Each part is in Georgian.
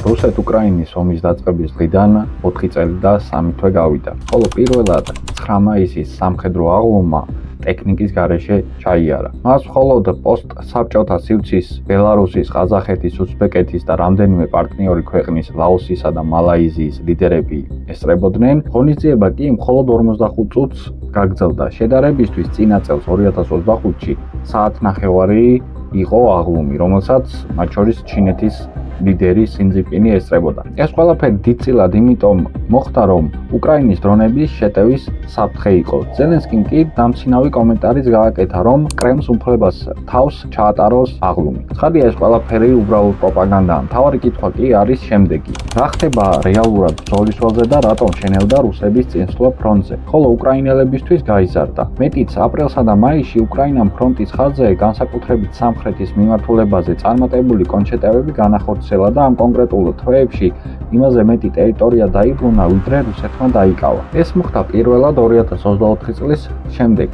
რუსეთ-უკრაინის ომის დაწყების დღიდან 4 წელი და 3 თვე გავიდა, ხოლო პირველად 9 მაისის სამხედრო აღლუმმა ტექნიკის გარეშე ჩაიარა. მას მხოლოდ პოსტ-საბჭოთა სივრცის ბელარუსის, ყაზახეთის, უზბეკეთის და რამდენიმე პარტნიორი ქვეყნის ლაოსისა და მალაიზიის ლიდერები ესწრებოდნენ. ღონისძიება კი მხოლოდ 45 წუთს გაგრძელდა. შედარებისთვის წინა წელს 2025-ში საათნახევარი იყო აღლუმი, რომელსაც მათ შორის ჩინეთის ლიდერი სინძიპინი ესწრებოდა. ეს ყველაფერი დიდწილად იმიტომ მოხდა, რომ უკრაინის დრონების შეტევის საფრთხე იყო. ზელენსკიმ კი დამცინავი კომენტარიც გააკეთა, რომ კრემლს უფლებას თავს ჩაატაროს აღლუმი. ცხადია, ეს ყველაფერი უბრალოდ პროპაგანდაა. მთავარი კითხვა კი არის შემდეგი: რა ხდება რეალურად ბრძოლის ველზე და რატომ შენელდა რუსების წინსვლა ფრონტზე? ხოლო უკრაინელებისთვის გაიზარდა. მეტიც, აპრილსა და მაისში უკრაინამ ფრონტის ხაზზე, განსაკუთრებით სამხრეთის მიმართულებაზე წარმატებული კონჩეტევები განახორციელა და ამ კონკრეტულ თვეებში იმაზე მეტი ტერიტორია დაიბრუნა, ვიდრე რუსეთმა დაიკავა. ეს მოხდა პირველად 2024 წლის შემდეგ.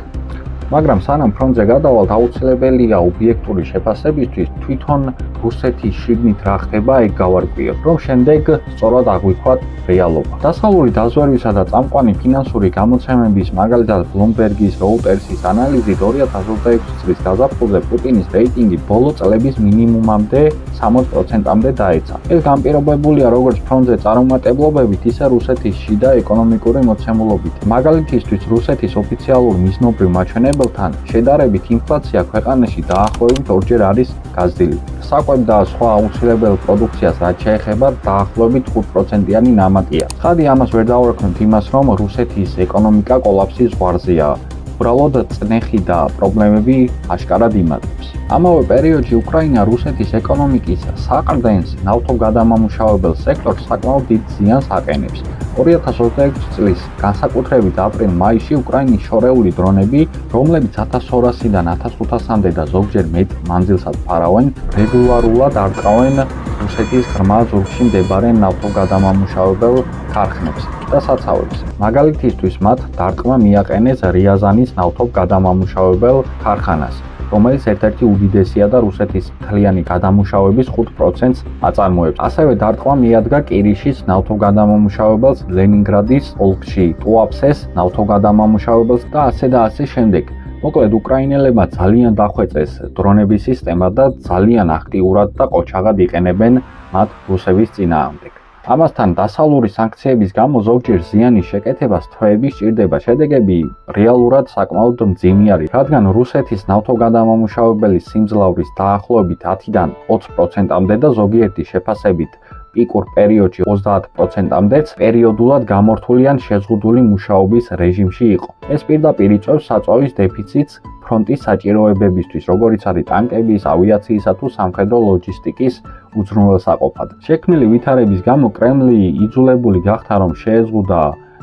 მაგრამ სანამ ფრონტზე გადავალთ, აუცილებელია ობიექტური შეფასებისთვის თვითონ რუსეთის შიგნით რა ხდება, ეგ გავარკვიოთ, რომ შემდეგ სწორად აღვიქვათ რეალობა. დასავლური დაზვერვისა და წამყვანი ფინანსური გამოცემების, მაგალითად ბლუმბერგის, როუტერსის ანალიზით 2026 წლის გაზაფხულზე პუტინის რეიტინგი ბოლო წლების მინიმუმამდე 60%-მდე დაეცა. ეს განპირობებულია როგორც ფრონტზე წარუმატებლობებით, ისე რუსეთის შიდა ეკონომიკური მოცემულობით. მაგალითისთვის, რუსეთის ოფიციალურ მიზნობრივ მაჩვენებელთან შედარებით ინფლაცია ქვეყანაში დაახლოებით 2-ჯერ არის გაზრდილი. საკვებ და სხვა აუცილებელ პროდუქციას რაც შეეხება, დაახლოებით 5%-იანი ნამატია. ცხადი ამას ვერ დავარქმევთ იმას, რომ რუსეთის ეკონომიკა კოლაფსის ზღვარზეა. უბრალოდ წნეხი და პრობლემები აშკარად იმატებს. ამავე პერიოდში უკრაინა რუსეთის ეკონომიკის საყრდენს ნავთობგადამამუშავებელ სექტორს საკმაოდ დიდ ზიანს აყენებს. 2026 წლის განსაკუთრებით აპრილ-მაისში უკრაინის შორეული დრონები, რომლებიც 1200-დან 1500-მდე და ზოგჯერ მეტ მანძილსაც ფარავენ, რეგულარულად არტყავენ რუსეთის ღრმა ზურგში მდებარე ნავთობგადამამუშავებელ ქარხნებს და საცავებს. მაგალითისთვის მათ დარტყმა მიაყენეს რიაზანის ნავთობგადამამუშავებელ ქარხანას, რომელიც ერთ-ერთი უდიდესია და რუსეთის მთლიანი გადამუშავების 5%-ს აწარმოებს. ასევე დარტყმა მიადგა კირიშის ნავთობგადამამუშავებელს, ლენინგრადის ოლქში ტუაპსეს ნავთობგადამამუშავებელს და ასე შემდეგ. მოკლედ, უკრაინელებმა ძალიან დახვეწეს დრონების სისტემა და ძალიან აქტიურად და ყოჩაღად იყენებენ მათ რუსების წინააღმდეგ. ამასთან დასავლური სანქციების გამო ზოგჯერ ზიანის შეკეთებას თვეები სჭირდება. შედეგები რეალურად საკმაოდ მძიმე არის, რადგან რუსეთის ნავთობგადამამუშავებელი სიმძლავრის დაახლოებით 10-დან 20%-მდე და ზოგიერთი შეფასებით პიკურ პერიოდში 30%-მდეც პერიოდულად გამორთული ან შეზღუდული მუშაობის რეჟიმში იყო. ეს პირდაპირ იწვევს საწვავის დეფიციტს ფრონტის საჭიროებებისთვის, როგორიც არის ტანკების, ავიაციისა თუ სამხედრო ლოჯისტიკის უზრუნველსაყოფად. შექმნილი ვითარების გამო კრემლი იძულებული გახდა, რომ შეეზღუდა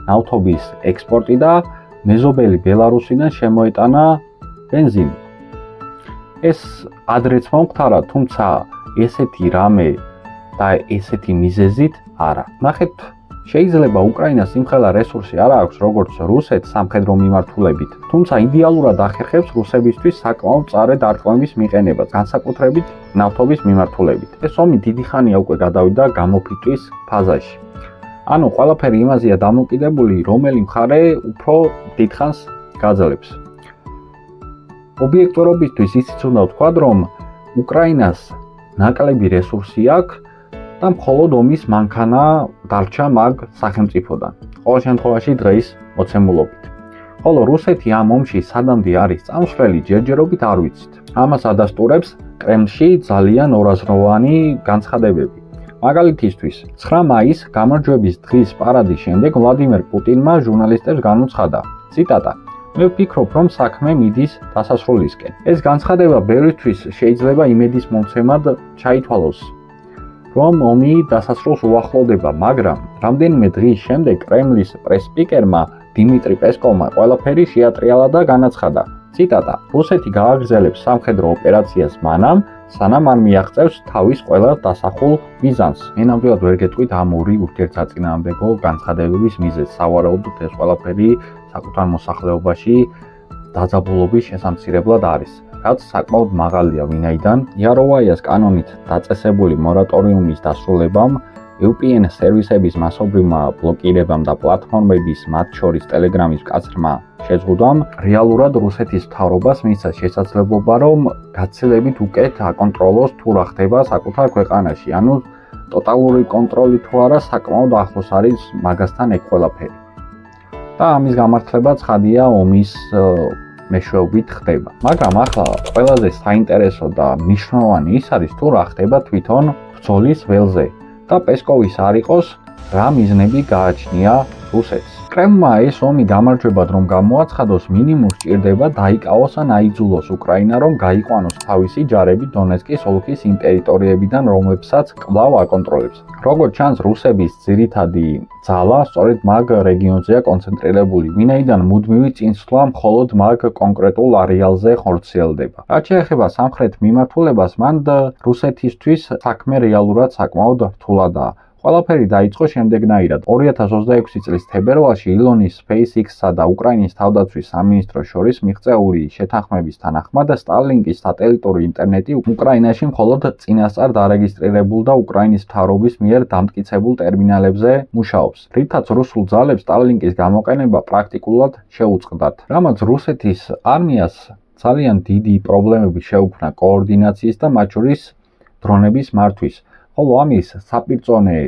ნავთობის ექსპორტი და მეზობელი ბელარუსიდან შემოეტანა ბენზინი. ეს ადრეც მომხდარა, თუმცა ესეთი რამე და ესეთი მიზეზით არა. ნახეთ, შეიძლება უკრაინას იმხელა რესურსი არ აქვს, როგორც რუსეთს სამხედრო მიმართულებით, თუმცა იდეალურად ახერხებს რუსებისთვის საკმაოდ მწარე დარტყმების მიყენებას, განსაკუთრებით ნავთობის მიმართულებით. ეს ომი დიდი ხანია უკვე გადავიდა გამოფიტვის ფაზაში. ანუ ყველაფერი იმაზეა დამოკიდებული, რომელი მხარე უფრო დიდხანს გაძლებს. ობიექტურობისთვის ისიც უნდა ვთქვათ, რომ უკრაინას ნაკლები რესურსი აქვს და მხოლოდ ომის მანქანა დარჩა მაგ სახელმწიფოდან, ყოველ შემთხვევაში დღეის მოცემულობით. ხოლო რუსეთი ამ ომში სადამდე არის წამსვლელი, ჯერჯერობით არ ვიცით. ამას ადასტურებს კრემლში ძალიან ორაზროვანი განცხადებები. მაგალითისთვის, 9 მაისს გამარჯვების დღის პარადის შემდეგ ვლადიმერ პუტინმა ჟურნალისტებს განუცხადა, ციტატა: "მე ვფიქრობ, რომ საქმე მიდის დასასრულისკენ." ეს განცხადება ბევრისთვის შეიძლება იმედის მომცემად ჩაითვალოს, რომ ომი დასასრულს უახლოვდება, მაგრამ რამდენიმე დღის შემდეგ კრემლის პრეს-სპიკერმა დიმიტრი პესკოვმა ყველაფერი შეატრიალა და განაცხადა, ციტატა: "რუსეთი გააგრძელებს სამხედრო ოპერაციას მანამ, სანამ არ მიაღწევს თავის ყველა დასახულ მიზანს." მე ნამდვილად ვერ გეტყვით ამ ორი ურთიერთსაწინააღმდეგო განცხადებების მიზეზს. სავარაუდოდ ეს ყველაფერი საკუთარ მოსახლეობაში დაძაბულობის შესამცირებლად არის, რაც საკმაოდ მაღალია, ვინაიდან იაროვაიას კანონით დაწესებული მორატორიუმის დასრულებამ VPN სერვისების მასობრივმა ბლოკირებამ და პლატფორმების, მათ შორის Telegram-ის მკაცრმა შეზღუდვამ რეალურად რუსეთის მთავრობას მისცა შესაძლებლობა, რომ გაცილებით უკეთ აკონტროლოს თუ რა ხდება საკუთარ ქვეყანაში. ანუ ტოტალური კონტროლი თუ არა, საკმაოდ ახლოს არის მაგასთან ეგ ყველაფერი. და ამის გამართლება ცხადია ომის მეშვეობით ხდება. მაგრამ ახლა ყველაზე საინტერესო და მნიშვნელოვანი ის არის თუ რა ხდება თვითონ ბრძოლის ველზე და პესკოვის არ იყოს რა მიზნები გააჩნია რუსეთს. კრემლმა ეს ომი გამარჯვებად რომ გამოაცხადოს, მინიმუმ სჭირდება დაიკავოს ან აიძულოს უკრაინა რომ გაიყვანოს თავისი ჯარები დონეცკის ოლქის იმ ტერიტორიებიდან, რომლებსაც კვლავ აკონტროლებს. როგორც ჩანს, რუსების ძირითადი ძალა სწორედ მაგ რეგიონზეა კონცენტრირებული, ვინაიდან მუდმივი წინსვლა მხოლოდ მაგ კონკრეტულ არეალზე ხორციელდება. რაც შეეხება სამხრეთ მიმართულებას, მან რუსეთისთვის საქმე რეალურად საკმაოდ რთულადაა. ყველაფერი დაიწყო შემდეგნაირად. 2026 წლის თებერვალში ილონის SpaceX-სა და უკრაინის თავდაცვის სამინისტროს შორის მიღწეული შეთანხმების თანახმად Starlink-ის სატელიტური ინტერნეტი უკრაინაში მხოლოდ წინასწარ დარეგისტრირებულ და უკრაინის მთავრობის მიერ დამტკიცებულ ტერმინალებზე მუშაობს. რითაც რუსულ ძალებს Starlink-ის გამოყენება პრაქტიკულად შეუწყდათ. რამაც რუსეთის არმიას ძალიან დიდი პრობლემები შეუქმნა კოორდინაციის და მათ შორის დრონების მართვის. ხოლო ამის საპირწონე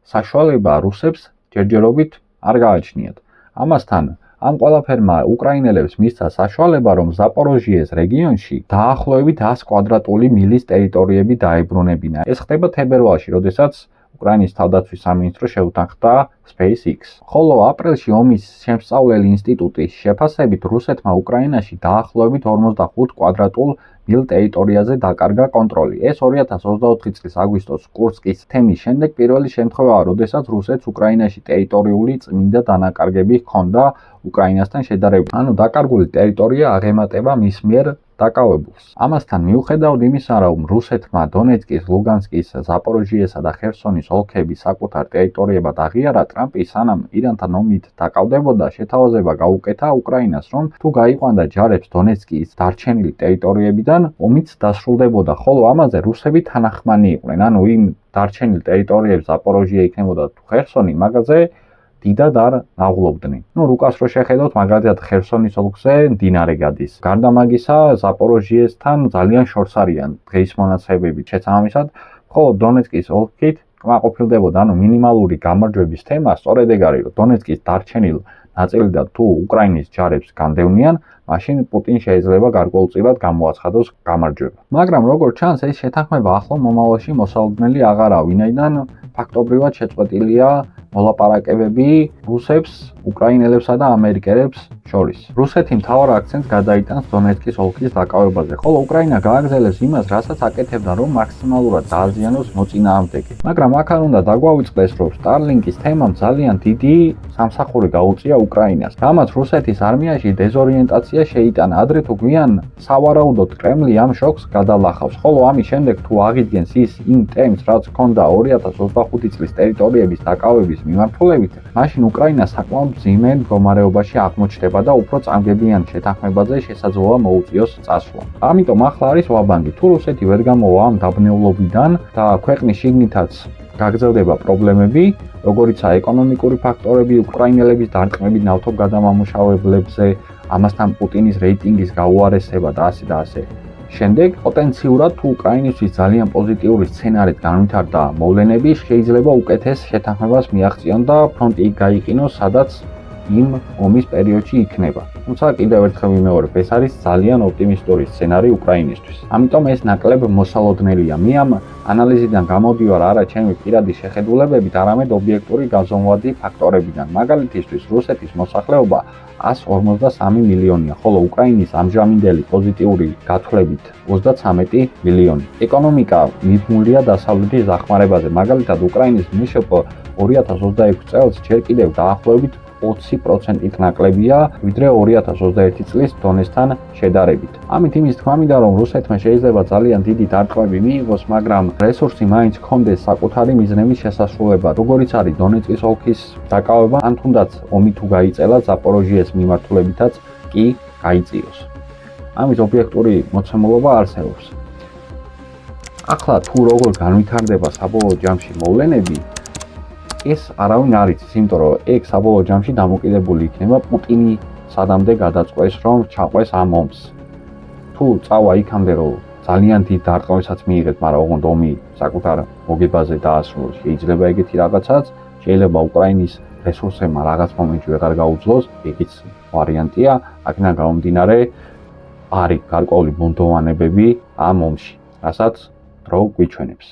საშუალება რუსებს ჯერჯერობით არ გააჩნიათ. ამასთან ამ ყველაფერმა უკრაინელებს მისცა საშუალება, რომ ზაპოროჟიეს რეგიონში დაახლოებით 100 კვადრატული მილის ტერიტორიები დაებრუნებინა. ეს ხდება თებერვალში, როდესაც უკრაინის თავდაცვის სამინისტრო შეუთანხმდა SpaceX. ხოლო აპრილში ომის შემსწავლელი ინსტიტუტის შეფასებით რუსეთმა უკრაინაში დაახლოებით 45 კვადრატულ მილ ტერიტორიაზე დაკარგა კონტროლი. ეს 2024 წლის აგვისტოს კურსკის თემის შემდეგ პირველი შემთხვევაა, როდესაც რუსეთს უკრაინაში ტერიტორიული წმინდა დანაკარგები ჰქონდა უკრაინასთან შედარებით. ანუ დაკარგული ტერიტორია აღემატება მის მიერ დაკავებულს. ამასთან მიუხედავად იმისა, რომ რუსეთმა დონეცკის, ლუგანსკის, ზაპოროჟიესა და ხერსონის ოლქების საკუთარ ტერიტორიებად აღიარა, ტრამპი სანამ ირანთან ომით დაკავდებოდა, შეთავაზება გაუკეთა უკრაინას, რომ თუ გაიყვანდა ჯარებს დონეცკის დარჩენილი ტერიტორიებიდან, ომიც დასრულდებოდა, ხოლო ამაზე რუსები თანახმანი იყვნენ. ანუ იმ დარჩენილ ტერიტორიებს ზაპოროჟია იქნებოდა თუ ხერსონი, მაგაზე დიდად არ ნაღვლობდნენ. რუკას რო შეხედოთ, მაგალითად ხერსონის ოლქზე მდინარე გადის. გარდა მაგისა, ზაპოროჟიესთან ძალიან შორს არიან დღის მონაცემებით შესაბამისად, ხოლო დონეცკის ოლქით კმაყოფილდებოდა, ანუ მინიმალური გამარჯვების თემა სწორედ ეგ არის, რომ დონეცკის დარჩენილ ნაწილიდან თუ უკრაინის ჯარებს განდევნიან, მაშინ პუტინს შეიძლება გარკვეულწილად გამოაცხადოს გამარჯვება. მაგრამ როგორც ჩანს, ეს შეთანხმება ახლო მომავალში მოსალოდნელი აღარაა, ვინაიდან ფაქტობრივად შეწყვეტილია მოლაპარაკებები რუსებს, უკრაინელებსა და ამერიკელებს შორის. რუსეთი მთავარ აქცენტს გადაიტანს დონეცკის ოლქის დაკავებაზე, ხოლო უკრაინა გააგრძელებს იმას, რასაც აკეთებდა, რომ მაქსიმალურად დააზიანოს მოწინააღმდეგე. მაგრამ აქ უნდა დაგვავიწყდეს, რომ Starlink-ის თემამ ძალიან დიდი სამსახური გაუწია უკრაინას, რამაც რუსეთის არმიაში დეზორიენტაცია შეიტანა. ადრე თუ გვიან სავარაუდოდ კრემლი ამ შოკს გადალახავს, ხოლო ამის შემდეგ თუ აღიდგენს ის იმ ტემპს, რაც ჰქონდა 2025 წლის ტერიტორიების დაკავების მიმართულებით, მაშინ უკრაინა საკმაოდ მძიმე მდგომარეობაში აღმოჩნდება და უფრო წამგებიან შეთანხმებაზე შესაძლოა მოუწიოს წასვლა. ამიტომ ახლა არის ვაბანგი, თუ რუსეთი ვერ გამოვა ამ დაბნეულობიდან და ქვეყნის შიგნითაც გაგრძელდება პრობლემები, როგორიცაა ეკონომიკური ფაქტორები, უკრაინელების დარტყმები ნავთობგადამამუშავებლებზე, ამასთან პუტინის რეიტინგის გაუარესება და ასე და ასე. შემდეგ პოტენციურად თუ უკრაინისთვის ძალიან პოზიტიური სცენარით განვითარდა მოვლენები, შეიძლება უკეთეს შეთანხმებას მიაღწიონ და ფრონტი გაიყინოს, სადაც იმ ომის პერიოდში იქნება. თუმცა კიდევ ერთხელ ვიმეორებ, ეს არის ძალიან ოპტიმისტური სცენარი უკრაინისთვის. ამიტომ ეს ნაკლებ მოსალოდნელია. მე ამ ანალიზიდან გამოდივარ არა ჩემი პირადი შეხედულებებით, არამედ ობიექტური გაზომვადი ფაქტორებიდან. მაგალითისთვის, რუსეთის მოსახლეობა 153 მილიონია, ხოლო უკრაინის ამჟამინდელი პოზიტიური გათვლებით 33 მილიონი. ეკონომიკა მიბმულია დასავლეთის დახმარებაზე. მაგალითად, უკრაინის მშპ 2026 წელს ჯერ კიდევ დაახლოებით 20%-ით ნაკლებია, ვიდრე 2021 წლის დონესთან შედარებით. ამით იმის თქმა მინდა, რომ რუსეთმა შეიძლება ძალიან დიდი დარტყმები მიიღოს, მაგრამ რესურსი მაინც ჰქონდეს საკუთარი მიზნების შესასრულებლად, როგორიც არის დონეცკის ოლქის დაკავება, ან თუნდაც ომი თუ გაიწელა ზაპოროჟიეს მიმართულებითაც კი გაიწიოს. ამის ობიექტური მოცემულობა არსებობს. ახლა თუ როგორ განვითარდება საბოლოო ჯამში მოვლენები, ეს არავინ არ იცის, იმიტომ რომ ეგ საბოლოო ჯამში დამოკიდებული იქნება პუტინი სადამდე გადაწყვეს, რომ ჩაყვეს ამ ომს. თუ წავა იქამდე, რომ ძალიან დიდ დარტყმებსაც მიიღეთ, მაგრამ ოღონდ ომი საკუთარ მოგებაზე დაასრულოს, შეიძლება ეგეთი რაღაცაც, შეიძლება უკრაინის რესურსებმა რაღაც მომენტში ვეღარ გაუძლოს, ეგიც ვარიანტია, აქედან გამომდინარე არის გარკვეული ბუნდოვანებები ამ ომში, რასაც დრო გვიჩვენებს.